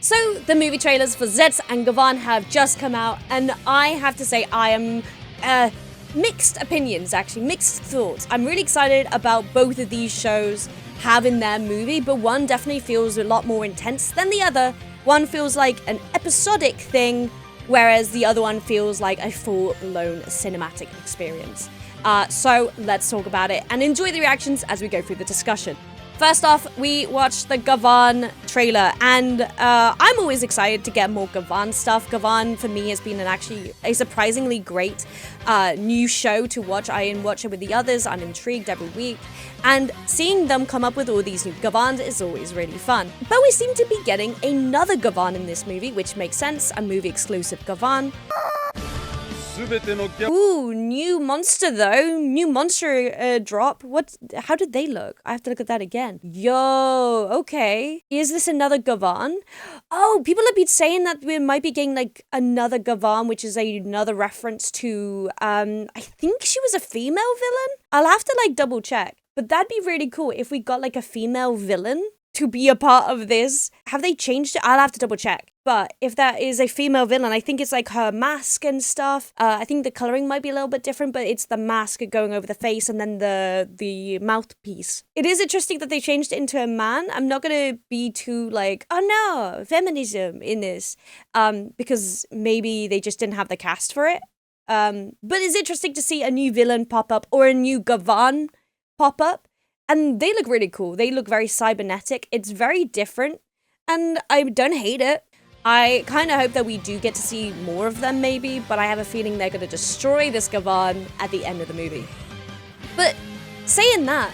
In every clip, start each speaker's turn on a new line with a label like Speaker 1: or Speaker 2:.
Speaker 1: So, the movie trailers for Zets and Gavan have just come out, and I have to say I am mixed opinions, actually, mixed thoughts. I'm really excited about both of these shows having their movie, but one definitely feels a lot more intense than the other. One feels like an episodic thing, whereas the other one feels like a full-blown cinematic experience. So let's talk about it and enjoy the reactions as we go through the discussion. First off, we watched the Gavan trailer, and I'm always excited to get more Gavan stuff. Gavan, for me, has been a surprisingly great new show to watch. I watch it with the others. I'm intrigued every week. And seeing them come up with all these new Gavans is always really fun. But we seem to be getting another Gavan in this movie, which makes sense, a movie-exclusive Gavan. Ooh, new monster though. New monster drop. How did they look? I have to look at that again. Yo, okay. Is this another Gavan? Oh, people have been saying that we might be getting like another Gavan, which is another reference to, I think she was a female villain? I'll have to like double check. But that'd be really cool if we got like a female villain to be a part of this. Have they changed it? I'll have to double check. But if that is a female villain, I think it's like her mask and stuff. I think the coloring might be a little bit different, but it's the mask going over the face and then the mouthpiece. It is interesting that they changed it into a man. I'm not going to be too like, oh no, feminism in this. Because maybe they just didn't have the cast for it. But it's interesting to see a new villain pop up or a new Gavan pop up. And they look really cool. They look very cybernetic. It's very different. And I don't hate it. I kind of hope that we do get to see more of them maybe, but I have a feeling they're going to destroy this Gavan at the end of the movie. But saying that,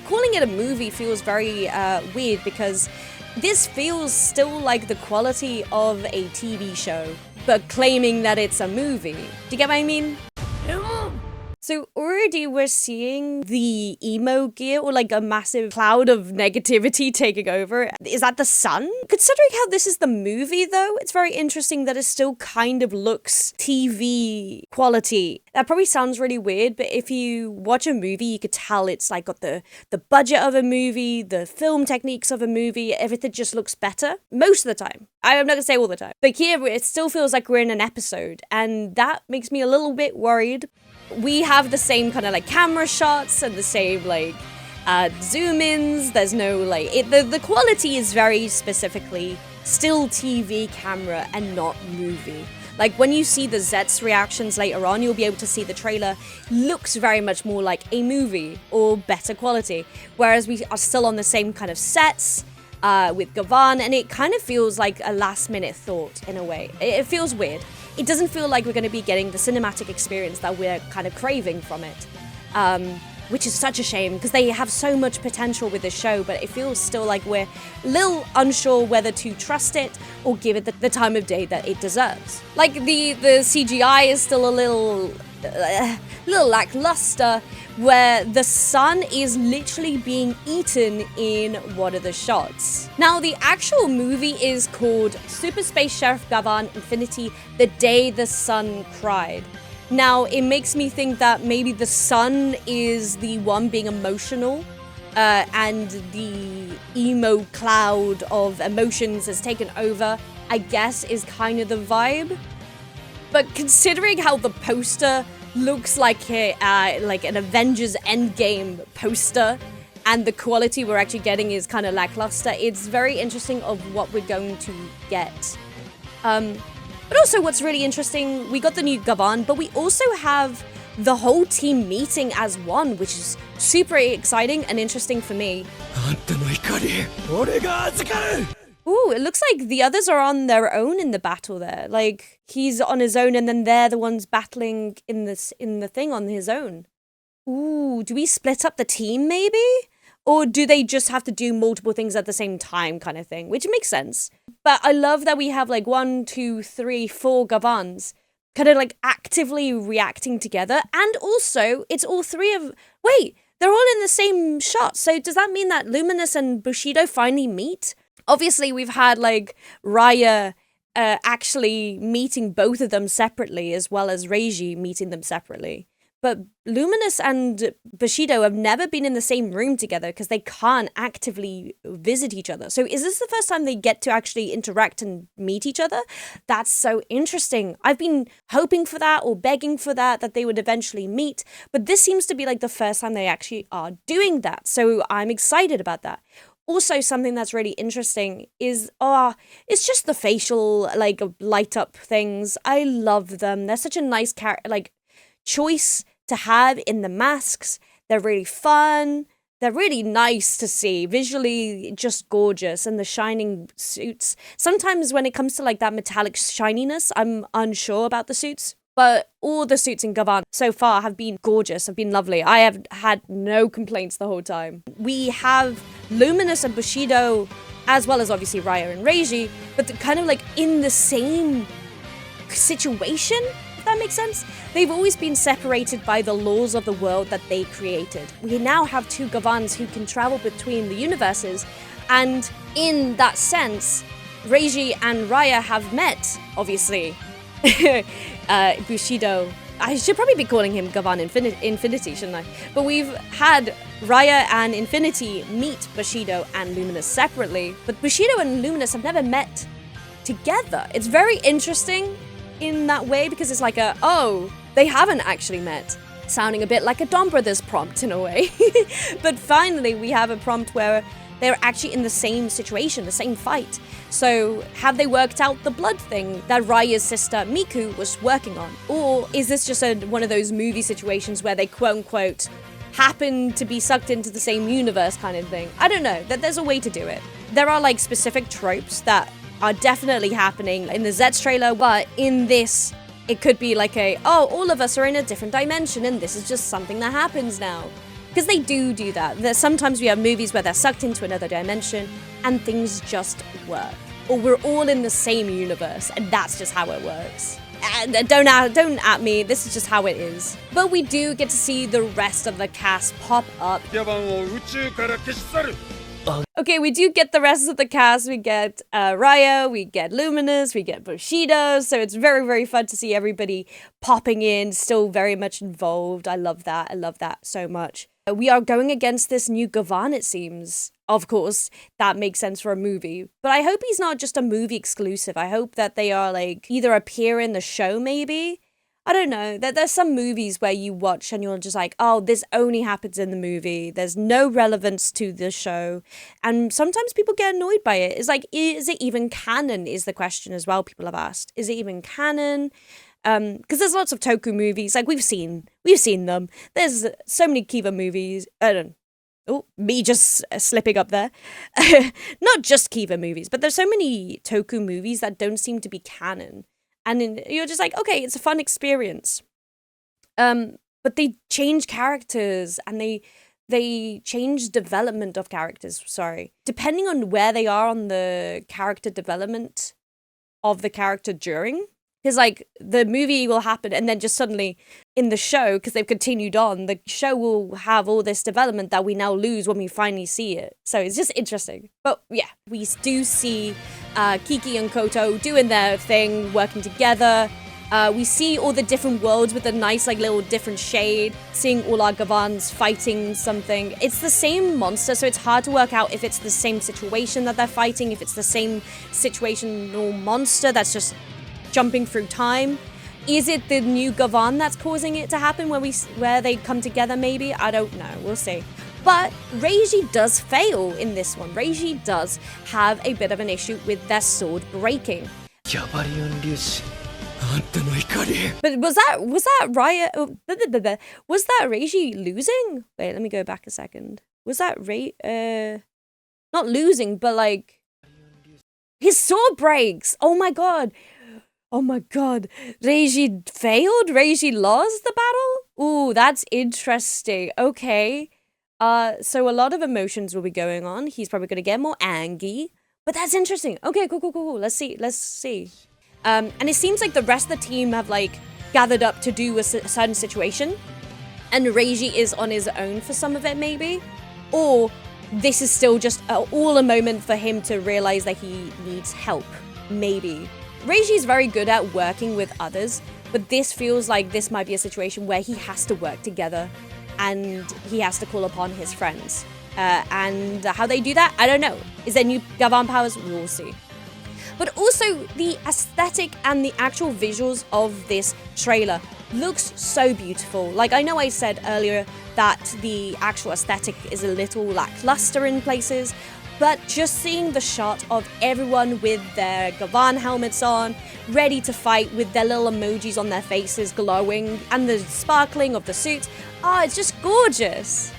Speaker 1: calling it a movie feels very weird because this feels still like the quality of a TV show, but claiming that it's a movie. Do you get what I mean? So already we're seeing the emo gear or like a massive cloud of negativity taking over. Is that the sun? Considering how this is the movie though, it's very interesting that it still kind of looks TV quality. That probably sounds really weird, but if you watch a movie, you could tell it's like got the budget of a movie, the film techniques of a movie, everything just looks better most of the time. I'm not gonna say all the time. But here it still feels like we're in an episode, and that makes me a little bit worried. We have the same kind of like camera shots and the same like zoom ins. There's no like the quality is very specifically still TV camera and not movie. Like when you see the Zets reactions later on, you'll be able to see the trailer looks very much more like a movie or better quality. Whereas we are still on the same kind of sets with Gavan, and it kind of feels like a last minute thought in a way. It feels weird. It doesn't feel like we're going to be getting the cinematic experience that we're kind of craving from it, which is such a shame because they have so much potential with this show, but it feels still like we're a little unsure whether to trust it or give it the time of day that it deserves. Like the CGI is still a little lackluster, where the sun is literally being eaten in one of the shots. Now, the actual movie is called Super Space Sheriff Gavan Infinity: The Day the Sun Cried. Now, it makes me think that maybe the sun is the one being emotional, and the emo cloud of emotions has taken over, I guess, is kind of the vibe. But considering how the poster looks like an Avengers Endgame poster, and the quality we're actually getting is kind of lackluster, it's very interesting of what we're going to get. But also what's really interesting, we got the new Gavan, but we also have the whole team meeting as one, which is super exciting and interesting for me. Ooh, it looks like the others are on their own in the battle there. Like, he's on his own and then they're the ones battling in the thing on his own. Ooh, do we split up the team maybe? Or do they just have to do multiple things at the same time kind of thing? Which makes sense. But I love that we have like 1, 2, 3, 4 Gavans kind of like actively reacting together. And also, it's all three of... Wait, they're all in the same shot. So does that mean that Luminous and Bushido finally meet? Obviously, we've had like Raya actually meeting both of them separately, as well as Reiji meeting them separately. But Luminous and Bushido have never been in the same room together because they can't actively visit each other. So is this the first time they get to actually interact and meet each other? That's so interesting. I've been hoping for that or begging for that they would eventually meet. But this seems to be like the first time they actually are doing that. So I'm excited about that. Also, something that's really interesting is, it's just the facial, like, light up things. I love them. They're such a nice choice to have in the masks. They're really fun. They're really nice to see. Visually, just gorgeous. And the shining suits. Sometimes when it comes to like that metallic shininess, I'm unsure about the suits. But all the suits in Gavan so far have been gorgeous, have been lovely. I have had no complaints the whole time. We have Luminous and Bushido, as well as obviously Raya and Reiji, but they're kind of like in the same situation, if that makes sense. They've always been separated by the laws of the world that they created. We now have two Gavans who can travel between the universes, and in that sense, Reiji and Raya have met, obviously. Bushido, I should probably be calling him Gavan Infinity, shouldn't I? But we've had Raya and Infinity meet Bushido and Luminous separately, but Bushido and Luminous have never met together. It's very interesting in that way because it's like they haven't actually met. Sounding a bit like a Dawn Brothers prompt in a way. But finally we have a prompt where they're actually in the same situation, the same fight. So have they worked out the blood thing that Raya's sister Miku was working on? Or is this just one of those movie situations where they quote-unquote happen to be sucked into the same universe kind of thing? I don't know. There's a way to do it. There are like specific tropes that are definitely happening in the Zets trailer, but in this, it could be like all of us are in a different dimension and this is just something that happens now. Because they do that. Sometimes we have movies where they're sucked into another dimension and things just work. Or we're all in the same universe and that's just how it works. And don't at me, this is just how it is. But we do get to see the rest of the cast pop up. Okay, we do get the rest of the cast. We get Raya, we get Luminous, we get Bushido. So it's very, very fun to see everybody popping in, still very much involved. I love that. I love that so much. We are going against this new Gavan, it seems. Of course, that makes sense for a movie. But I hope he's not just a movie exclusive. I hope that they are like either appear in the show maybe. I don't know. There's some movies where you watch and you're just like, this only happens in the movie. There's no relevance to the show. And sometimes people get annoyed by it. It's like, is it even canon is the question as well people have asked. Is it even canon? Because there's lots of Toku movies. Like we've seen them. There's so many Kiva movies. Me just slipping up there. Not just Kiva movies, but there's so many Toku movies that don't seem to be canon. And you're just like, okay, it's a fun experience. But they change characters and they change development of characters, depending on where they are on the character development of the character during. Because, like, the movie will happen and then just suddenly in the show, because they've continued on, the show will have all this development that we now lose when we finally see it. So it's just interesting. But, yeah, we do see Kiki and Koto doing their thing, working together. We see all the different worlds with a nice, like, little different shade. Seeing all our Gavans fighting something. It's the same monster, so it's hard to work out if it's the same situation that they're fighting, if it's the same situational monster that's just jumping through time. Is it the new Gavan that's causing it to happen where they come together maybe? I don't know. We'll see. But Reiji does fail in this one. Reiji does have a bit of an issue with their sword breaking. But was that Raya? Was that Reiji losing? Wait, let me go back a second. Was that not losing, but like his sword breaks. Oh my god. Reiji failed? Reiji lost the battle? Ooh, that's interesting. Okay. So a lot of emotions will be going on. He's probably going to get more angry. But that's interesting. Okay, cool. Let's see. And it seems like the rest of the team have, like, gathered up to do a certain situation. And Reiji is on his own for some of it, maybe. Or this is still just all a moment for him to realize that he needs help. Maybe. Reiji is very good at working with others, But this feels like this might be a situation where he has to work together and he has to call upon his friends. And how they do that, I don't know. Is there new Gavan powers? We'll see. But also, the aesthetic and the actual visuals of this trailer looks so beautiful. Like, I know I said earlier that the actual aesthetic is a little lackluster in places, but just seeing the shot of everyone with their Gavan helmets on, ready to fight with their little emojis on their faces glowing, and the sparkling of the suits, it's just gorgeous.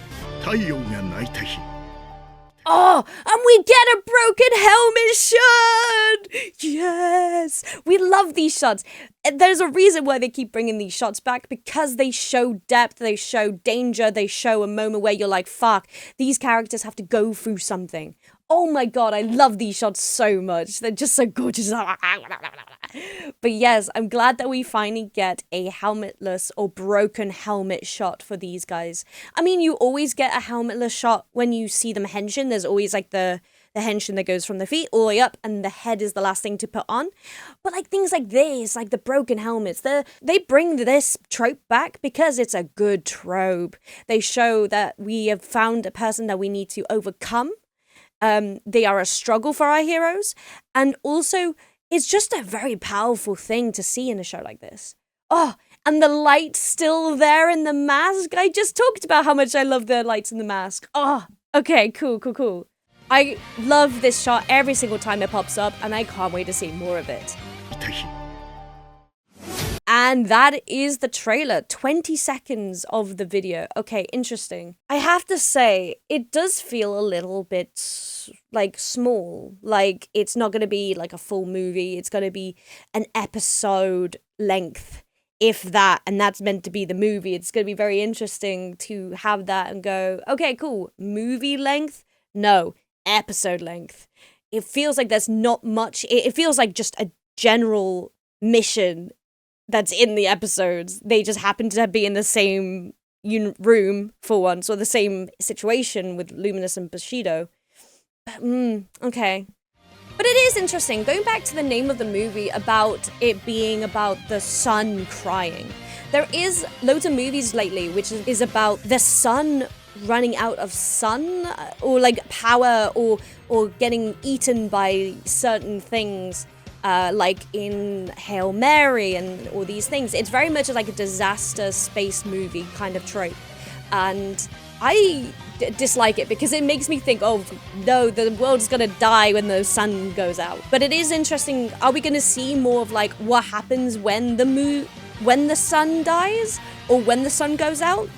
Speaker 1: Oh, and we get a broken helmet shot! Yes! We love these shots. There's a reason why they keep bringing these shots back, because they show depth, they show danger, they show a moment where you're like, fuck, these characters have to go through something. Oh my god, I love these shots so much. They're just so gorgeous. But yes, I'm glad that we finally get a helmetless or broken helmet shot for these guys. I mean, you always get a helmetless shot when you see them henshin. There's always like the henshin that goes from the feet all the way up and the head is the last thing to put on. But like things like this, like the broken helmets, they bring this trope back because it's a good trope. They show that we have found a person that we need to overcome. They are a struggle for our heroes, and also it's just a very powerful thing to see in a show like this. Oh, and the light's still there in the mask. I just talked about how much I love the lights in the mask. Oh, okay, cool. I love this shot every single time it pops up, and I can't wait to see more of it. And that is the trailer. 20 seconds of the video. Okay, interesting. I have to say, it does feel a little bit, like, small. Like, it's not going to be, like, a full movie. It's going to be an episode length, if that. And that's meant to be the movie. It's going to be very interesting to have that and go, okay, cool. Movie length? No, episode length. It feels like there's not much. It feels like just a general mission that's in the episodes. They just happen to be in the same room for once, or the same situation with Luminous and Bushido. Okay. But it is interesting, going back to the name of the movie, about it being about the sun crying. There is loads of movies lately which is about the sun running out of sun, or like power, or getting eaten by certain things. Like in Hail Mary and all these things. It's very much like a disaster space movie kind of trope. And I dislike it because it makes me think, oh no, the world's gonna die when the sun goes out. But it is interesting, are we gonna see more of like what happens when the sun dies, or when the sun goes out?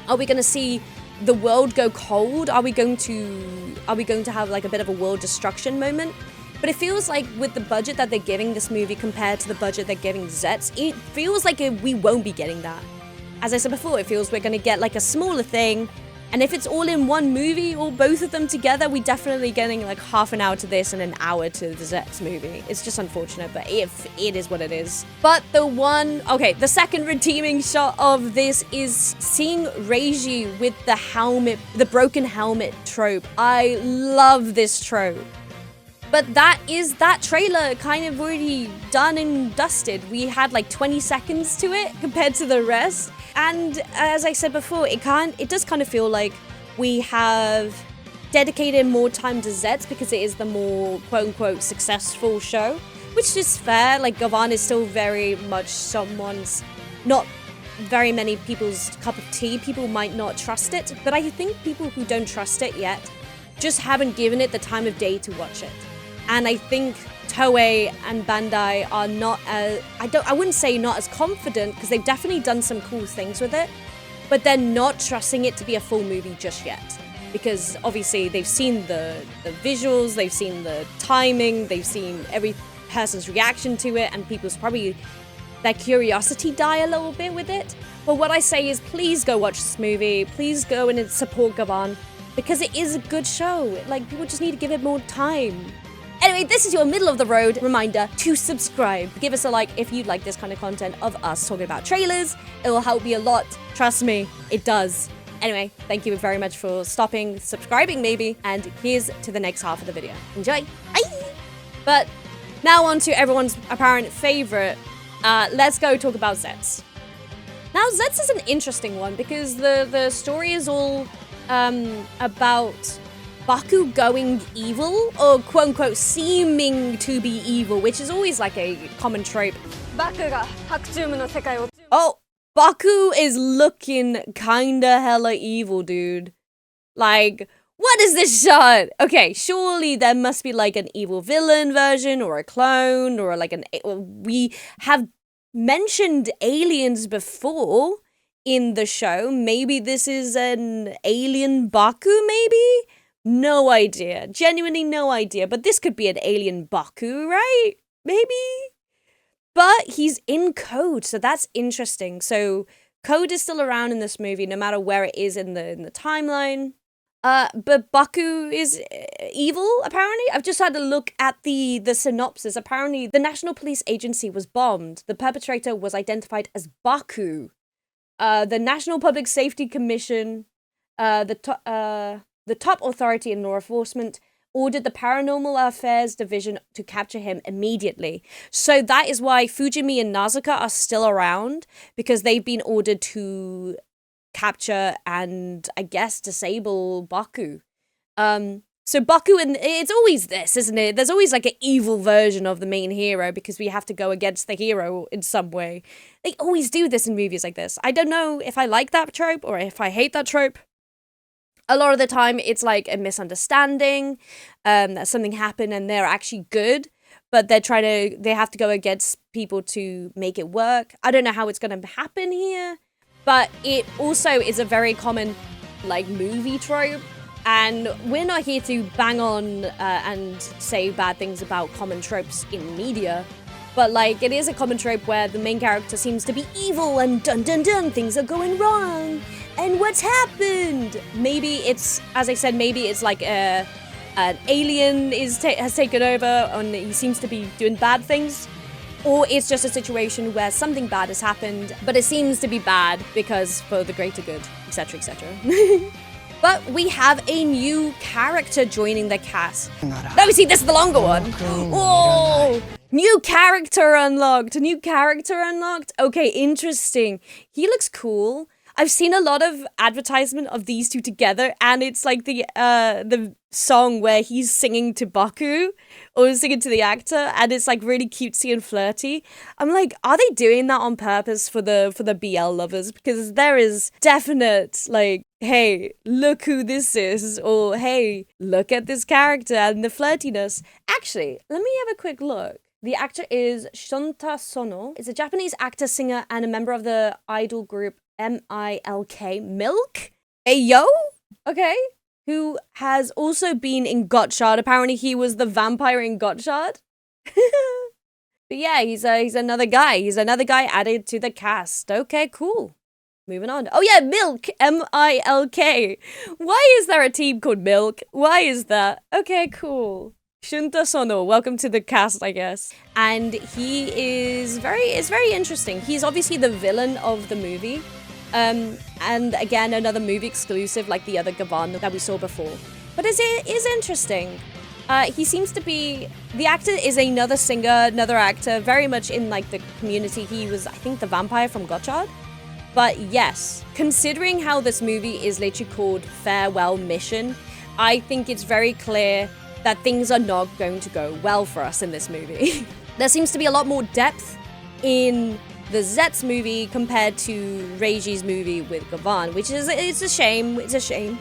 Speaker 1: Are we gonna see the world go cold? Are we going to have like a bit of a world destruction moment? But it feels like with the budget that they're giving this movie compared to the budget they're giving Zets, it feels like we won't be getting that. As I said before, it feels we're going to get like a smaller thing. And if it's all in one movie, or both of them together, we're definitely getting like half an hour to this and an hour to the Zets movie. It's just unfortunate, but it is what it is. But the second redeeming shot of this is seeing Reiji with the helmet, the broken helmet trope. I love this trope. But that trailer kind of already done and dusted. We had like 20 seconds to it compared to the rest. And as I said before, it does kind of feel like we have dedicated more time to Zets because it is the more quote-unquote successful show, which is fair. Like, Gavan is still very much not very many people's cup of tea. People might not trust it, but I think people who don't trust it yet just haven't given it the time of day to watch it. And I think Toei and Bandai are not as, I wouldn't say not as confident, because they've definitely done some cool things with it, but they're not trusting it to be a full movie just yet. Because obviously they've seen the visuals, they've seen the timing, they've seen every person's reaction to it, and people's probably, their curiosity die a little bit with it. But what I say is, please go watch this movie, please go and support Gavan, because it is a good show. Like, people just need to give it more time. Anyway, this is your middle of the road reminder to subscribe. Give us a like if you'd like this kind of content of us talking about trailers. It will help me a lot. Trust me, it does. Anyway, thank you very much for subscribing maybe, and here's to the next half of the video. Enjoy. Bye! But now on to everyone's apparent favorite let's go talk about Zets. Now, Zets is an interesting one because the story is all about Baku going evil, or quote-unquote seeming to be evil, which is always like a common trope. Oh, Baku is looking kinda hella evil, dude. Like, what is this shot? Okay, surely there must be like an evil villain version or a clone or like we have mentioned aliens before in the show. Maybe this is an alien Baku, maybe? No idea. Genuinely no idea. But this could be an alien Baku, right? Maybe? But he's in code, so that's interesting. So code is still around in this movie, no matter where it is in the timeline. But Baku is evil, apparently. I've just had a look at the synopsis. Apparently, the National Police Agency was bombed. The perpetrator was identified as Baku. The National Public Safety Commission, the top authority in law enforcement, ordered the Paranormal Affairs Division to capture him immediately. So that is why Fujimi and Nazuka are still around, because they've been ordered to capture and, I guess, disable Baku. So Baku, and it's always this, isn't it? There's always like an evil version of the main hero because we have to go against the hero in some way. They always do this in movies like this. I don't know if I like that trope or if I hate that trope. A lot of the time, it's like a misunderstanding, that something happened and they're actually good, but they have to go against people to make it work. I don't know how it's going to happen here, but it also is a very common, like, movie trope, and we're not here to bang on and say bad things about common tropes in media, but, like, it is a common trope where the main character seems to be evil and dun dun dun, things are going wrong. And what's happened? Maybe it's, as I said, maybe it's like an alien has taken over and he seems to be doing bad things. Or it's just a situation where something bad has happened, but it seems to be bad because for the greater good, etc., etc. But we have a new character joining the cast. Let me see, this is the longer one. Oh, new character unlocked. New character unlocked. Okay, interesting. He looks cool. I've seen a lot of advertisement of these two together, and it's like the song where he's singing to Baku or singing to the actor, and it's like really cutesy and flirty. I'm like, are they doing that on purpose for the BL lovers? Because there is definite like, hey, look who this is, or hey, look at this character and the flirtiness. Actually, let me have a quick look. The actor is Shunta Sono. It's a Japanese actor, singer, and a member of the idol group MILK. Milk? Ayo? Okay. Who has also been in Gotchard. Apparently he was the vampire in Gotchard. But yeah, he's another guy. He's another guy added to the cast. Okay, cool. Moving on. Oh yeah, Milk. M-I-L-K. Why is there a team called Milk? Why is that? Okay, cool. Shunta Sono, welcome to the cast, I guess. And he is very interesting. He's obviously the villain of the movie. And again, another movie exclusive like the other Gavan that we saw before. But it is interesting. He seems to be... The actor is another singer, another actor, very much in like the community. He was, I think, the vampire from Gotchard. But yes, considering how this movie is literally called Farewell Mission, I think it's very clear that things are not going to go well for us in this movie. There seems to be a lot more depth in the Zets movie compared to Reiji's movie with Gavan, which is, it's a shame.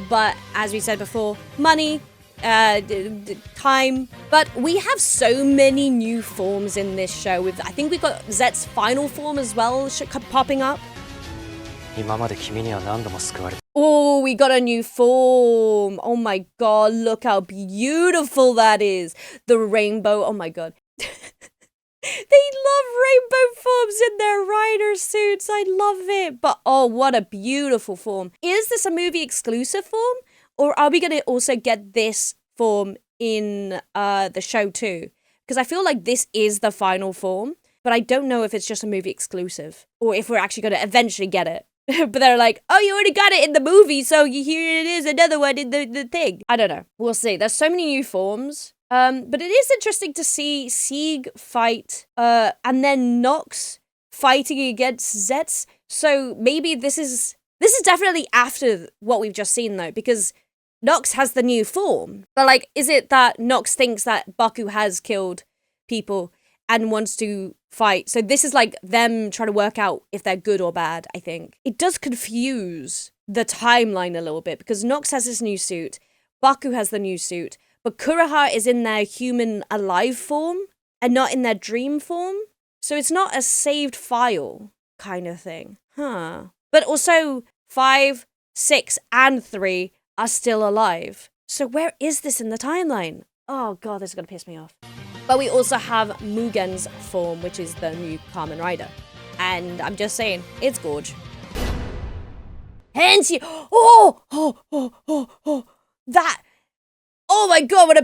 Speaker 1: But as we said before, money, time. But we have so many new forms in this show. I think we've got Zets' final form as well popping up. Oh, we got a new form. Oh my god, look how beautiful that is. The rainbow, oh my god. They love rainbow forms in their rider suits. I love it. But oh, what a beautiful form. Is this a movie exclusive form? Or are we going to also get this form in the show too? Because I feel like this is the final form. But I don't know if it's just a movie exclusive. Or if we're actually going to eventually get it. But they're like, oh, you already got it in the movie, so here it is, another one in the thing. I don't know. We'll see. There's so many new forms. But it is interesting to see Sieg fight, and then Nox fighting against Zets. So maybe this is definitely after what we've just seen though, because Nox has the new form. But like, is it that Nox thinks that Baku has killed people and wants to fight? So this is like them trying to work out if they're good or bad, I think. It does confuse the timeline a little bit because Nox has this new suit, Baku has the new suit, but Kuroha is in their human alive form and not in their dream form. So it's not a saved file kind of thing. Huh. But also 5, 6, and 3 are still alive. So where is this in the timeline? Oh god, this is gonna piss me off. But we also have Mugen's form, which is the new Kamen Rider. And I'm just saying, it's gorge. Henshin! That! Oh my god, what a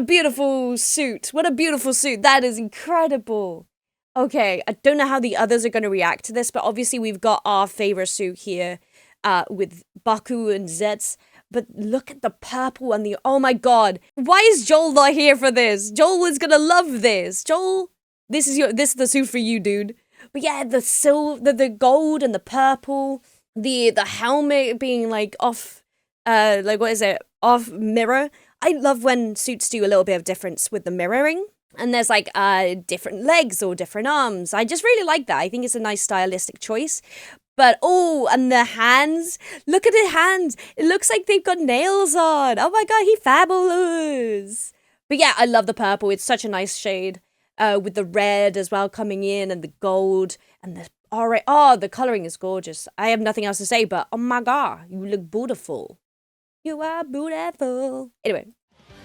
Speaker 1: beautiful suit. What a beautiful suit. That is incredible. Okay, I don't know how the others are going to react to this, but obviously we've got our favorite suit here with Baku and Zets. But look at the purple and the... Oh my god. Why is Joel not here for this? Joel is going to love this. Joel, this is the suit for you, dude. But yeah, the silver, the gold and the purple, the helmet being like off, like what is it? Off mirror. I love when suits do a little bit of difference with the mirroring. And there's like different legs or different arms. I just really like that. I think it's a nice stylistic choice. But oh, and the hands. Look at his hands. It looks like they've got nails on. Oh my god, he's fabulous. But yeah, I love the purple. It's such a nice shade. With the red as well coming in and the gold and the orange. Oh, the coloring is gorgeous. I have nothing else to say, but oh my god, you look beautiful. You are beautiful. Anyway.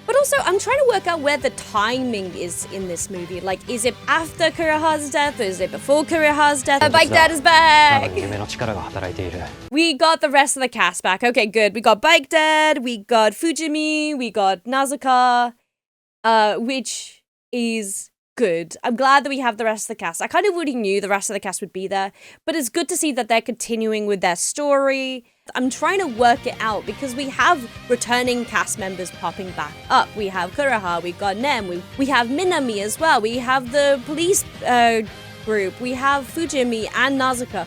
Speaker 1: But also, I'm trying to work out where the timing is in this movie. Like, is it after Kuroha's death or is it before Kuroha's death? Bike Dad is back! We got the rest of the cast back. Okay, good. We got Bike Dad, we got Fujimi, we got Nazuka, which is good. I'm glad that we have the rest of the cast. I kind of already knew the rest of the cast would be there, but it's good to see that they're continuing with their story. I'm trying to work it out because we have returning cast members popping back up. We have Kuroha, we've got Nem, we have Minami as well, we have the police group, we have Fujimi and Nazuka.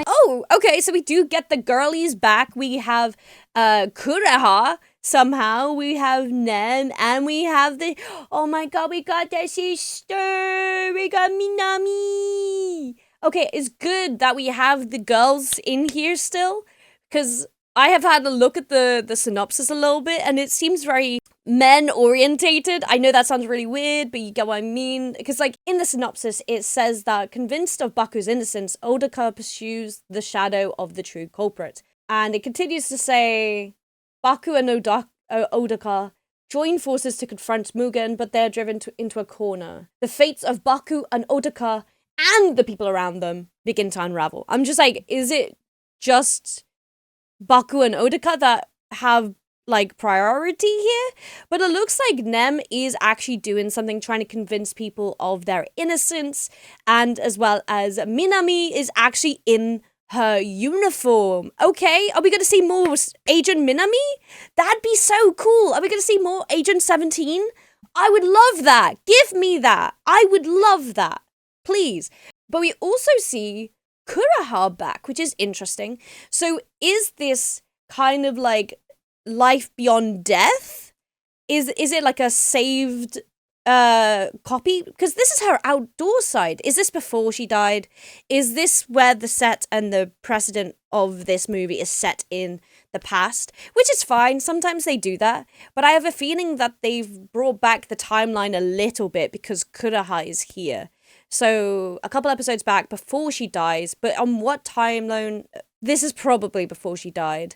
Speaker 1: Oh, okay, so we do get the girlies back. We have Kuroha somehow, we have Nem, and we have the... Oh my god, we got their sister! We got Minami! Okay, it's good that we have the girls in here still, because I have had a look at the synopsis a little bit, and it seems very men-orientated. I know that sounds really weird, but you get what I mean. Because, like, in the synopsis, it says that, convinced of Baku's innocence, Odaka pursues the shadow of the true culprit. And it continues to say, Baku and Odaka join forces to confront Mugen, but they're driven into a corner. The fates of Baku and Odaka and the people around them begin to unravel. I'm just like, is it just Baku and Odaka that have, like, priority here? But it looks like Nem is actually doing something, trying to convince people of their innocence, and as well as Minami is actually in her uniform. Okay, are we going to see more Agent Minami? That'd be so cool. Are we going to see more Agent 17? I would love that. Give me that. I would love that. Please. But we also see Kuroha back, which is interesting. So is this kind of like life beyond death? Is it like a saved copy? Because this is her outdoor side. Is this before she died? Is this where the set and the precedent of this movie is set in the past? Which is fine. Sometimes they do that. But I have a feeling that they've brought back the timeline a little bit because Kuroha is here. So a couple episodes back, before she dies, but on what timeline? This is probably before she died.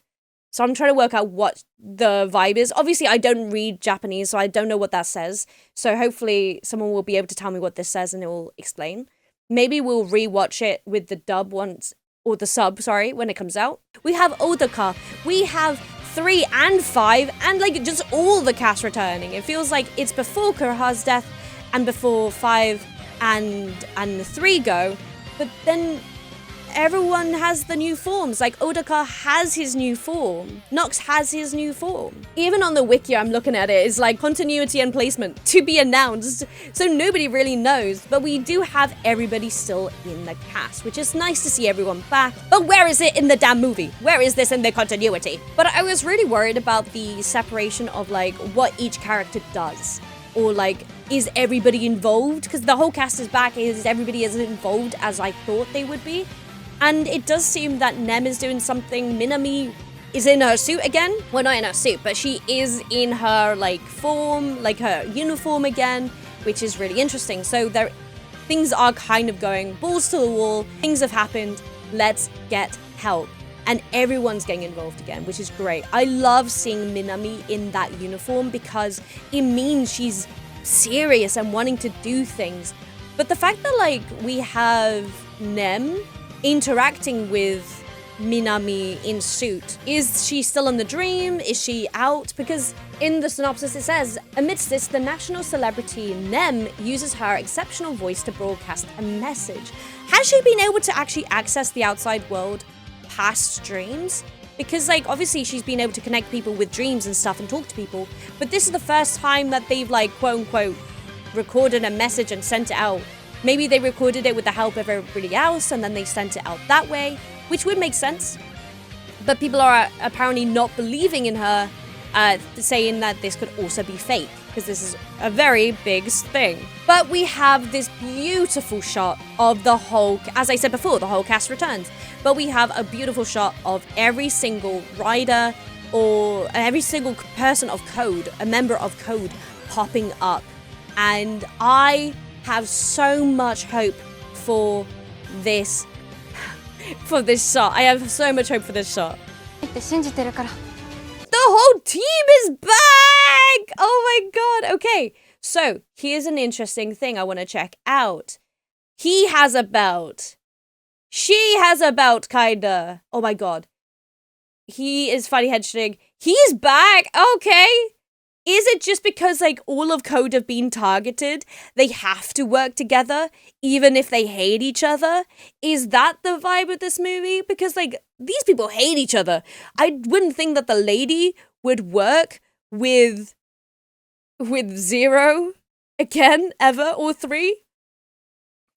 Speaker 1: So I'm trying to work out what the vibe is. Obviously, I don't read Japanese, so I don't know what that says. So hopefully someone will be able to tell me what this says and it will explain. Maybe we'll rewatch it with the dub once, or the sub, sorry, when it comes out. We have Odaka. We have 3 and 5, and like just all the cast returning. It feels like it's before Kuroha's death and before 5 and 3 go, but then everyone has the new forms. Like Odaka has his new form. Nox has his new form. Even on the wiki I'm looking at it, it's like continuity and placement to be announced. So nobody really knows, but we do have everybody still in the cast, which is nice to see everyone back. But where is it in the damn movie? Where is this in the continuity? But I was really worried about the separation of like what each character does. Or like, is everybody involved? Because the whole cast is back. Is everybody as involved as I thought they would be? And it does seem that Nem is doing something. Minami is in her suit again. Well, not in her suit, but she is in her like form, like her uniform again, which is really interesting. So things are kind of going balls to the wall. Things have happened. Let's get help. And everyone's getting involved again, which is great. I love seeing Minami in that uniform because it means she's serious and wanting to do things. But the fact that like we have Nem interacting with Minami in suit, is she still in the dream? Is she out? Because in the synopsis it says, amidst this, the national celebrity Nem uses her exceptional voice to broadcast a message. Has she been able to actually access the outside world past dreams? Because like obviously she's been able to connect people with dreams and stuff and talk to people, but this is the first time that they've like quote unquote recorded a message and sent it out. Maybe they recorded it with the help of everybody else and then they sent it out that way, which would make sense. But people are apparently not believing in her, saying that this could also be fake, because this is a very big thing. But we have this beautiful shot of the whole, as I said before, the whole cast returns. But we have a beautiful shot of every single rider or every single person of code, a member of code popping up. And I have so much hope for this shot. I have so much hope for this shot. The whole team is back! Oh my god. Okay, so here's an interesting thing I want to check out. He has a belt. She has a belt, kinda. Oh my god. He is funny Henshin. He's back! Okay. Is it just because, like, all of Code have been targeted? They have to work together, even if they hate each other? Is that the vibe of this movie? Because, like, these people hate each other. I wouldn't think that the lady would work with Zero again, ever, or 3.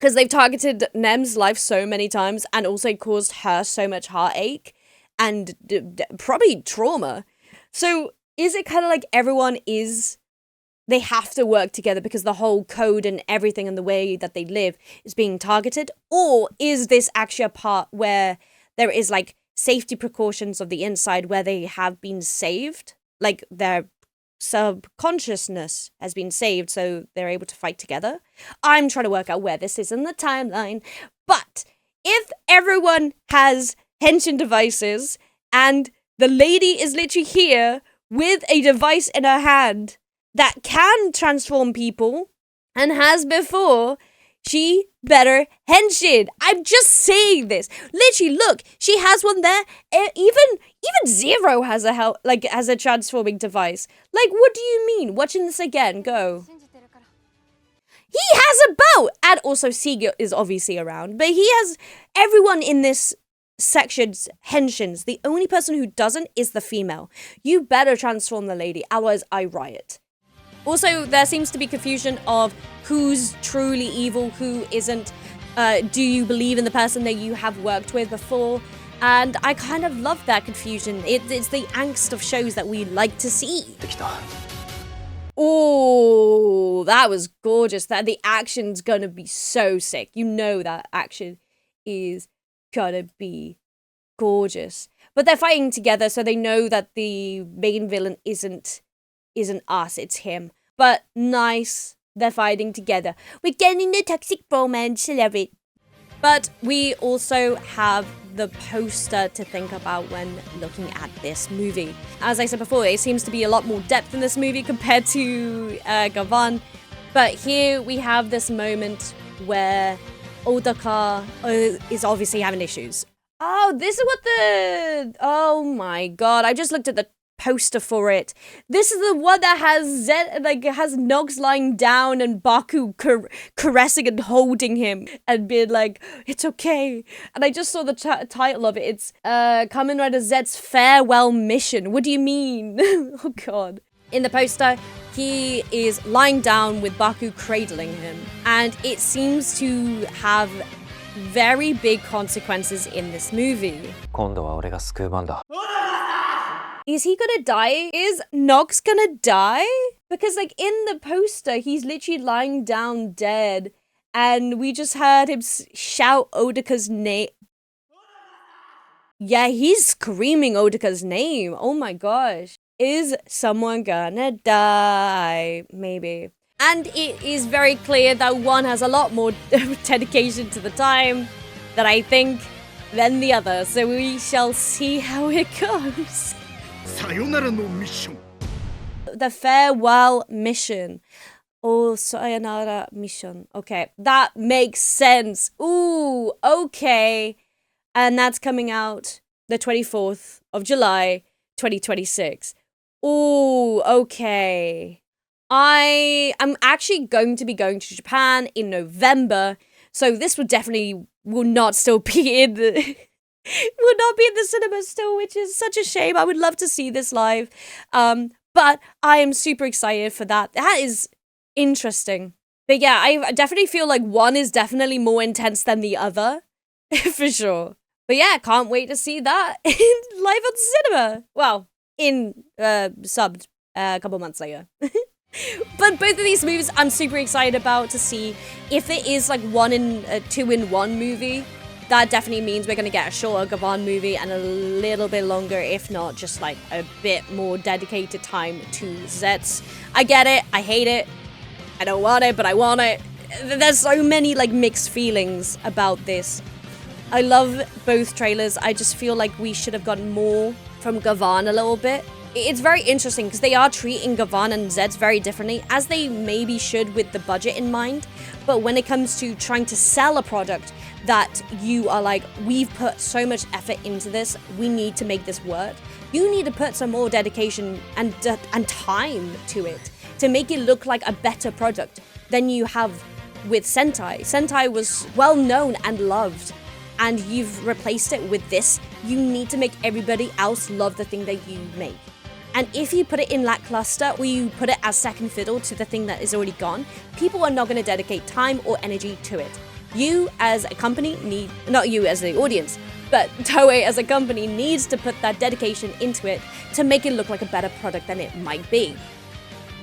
Speaker 1: Because they've targeted Nem's life so many times and also caused her so much heartache and probably trauma. So is it kind of like they have to work together because the whole code and everything and the way that they live is being targeted? Or is this actually a part where there is like safety precautions of the inside where they have been saved? Like their subconsciousness has been saved so they're able to fight together? I'm trying to work out where this is in the timeline. But if everyone has Henshin devices and the lady is literally here with a device in her hand that can transform people and has before, she better Henshin. I'm just saying this. Literally, look, she has one there. Even Zero has has a transforming device. Like, what do you mean? Watching this again, go. He has a belt! And also Siga is obviously around, but he has everyone in this section's Henshins. The only person who doesn't is the female. You better transform the lady, otherwise I riot. Also, there seems to be confusion of who's truly evil, who isn't. Do you believe in the person that you have worked with before? And I kind of love that confusion. It's the angst of shows that we like to see. Oh, that was gorgeous. The action's gonna be so sick. You know that action is gonna be gorgeous. But they're fighting together, so they know that the main villain isn't us, it's him. But nice, they're fighting together. We're getting the toxic romance, I love it. But we also have the poster to think about when looking at this movie. As I said before, it seems to be a lot more depth in this movie compared to Gavan. But here we have this moment where Odaka is obviously having issues. Oh, this is what oh my god. I just looked at the poster for it. This is the one that has has Nox lying down and Baku caressing and holding him and being like, it's okay. And I just saw the title of it. It's Kamen Rider Zets Farewell Mission. What do you mean? Oh god. In the poster, he is lying down with Baku cradling him, and it seems to have very big consequences in this movie. Is he gonna die? Is Nox gonna die? Because like in the poster, he's literally lying down dead, and we just heard him shout Odaka's name. Yeah, he's screaming Odaka's name. Oh my gosh. Is someone gonna die? Maybe. And it is very clear that one has a lot more dedication to the time that I think than the other. So we shall see how it goes. The farewell mission. Oh, sayonara mission. Okay, that makes sense. Ooh, okay. And that's coming out the 24th of July, 2026. Ooh, okay. I am actually going to be going to Japan in November, so this will not still be in the will not be in the cinema still, which is such a shame. I would love to see this live. But I am super excited for that. That is interesting. But yeah, I definitely feel like one is definitely more intense than the other. For sure. But yeah, can't wait to see that live on cinema. Well, in subbed a couple months later. But both of these movies I'm super excited about to see. If it is like a 2-in-1 movie, that definitely means we're gonna get a shorter Gavan movie and a little bit longer, if not just like a bit more dedicated time to Zets. I get it, I hate it, I don't want it, but I want it. There's so many like mixed feelings about this. I love both trailers. I just feel like we should have gotten more from Gavan a little bit. It's very interesting because they are treating Gavan and Zets very differently, as they maybe should with the budget in mind. But when it comes to trying to sell a product that you are like, we've put so much effort into this, we need to make this work, you need to put some more dedication and time to it to make it look like a better product than you have with Sentai. Sentai was well known and loved, and you've replaced it with this. You need to make everybody else love the thing that you make. And if you put it in lackluster, or you put it as second fiddle to the thing that is already gone, people are not going to dedicate time or energy to it. You as a company not you as the audience, but Toei as a company needs to put that dedication into it to make it look like a better product than it might be.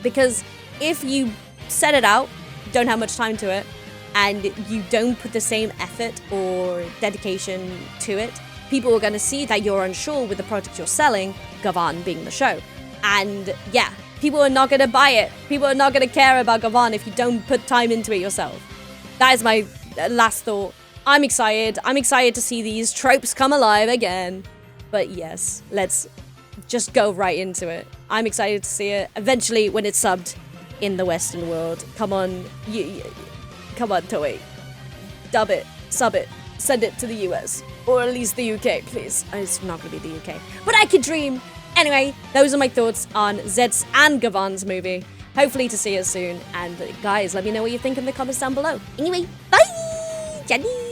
Speaker 1: Because if you set it out, don't have much time to it, and you don't put the same effort or dedication to it, people are going to see that you're unsure with the product you're selling, Gavan being the show. And yeah, people are not going to buy it. People are not going to care about Gavan if you don't put time into it yourself. That is my last thought. I'm excited. I'm excited to see these tropes come alive again. But yes, let's just go right into it. I'm excited to see it eventually when it's subbed in the Western world. Come on, come on, Toei. Dub it, sub it, send it to the US. Or at least the UK, please. It's not going to be the UK. But I could dream. Anyway, those are my thoughts on Zets and Gavan's movie. Hopefully to see it soon. And guys, let me know what you think in the comments down below. Anyway, bye! Jenny!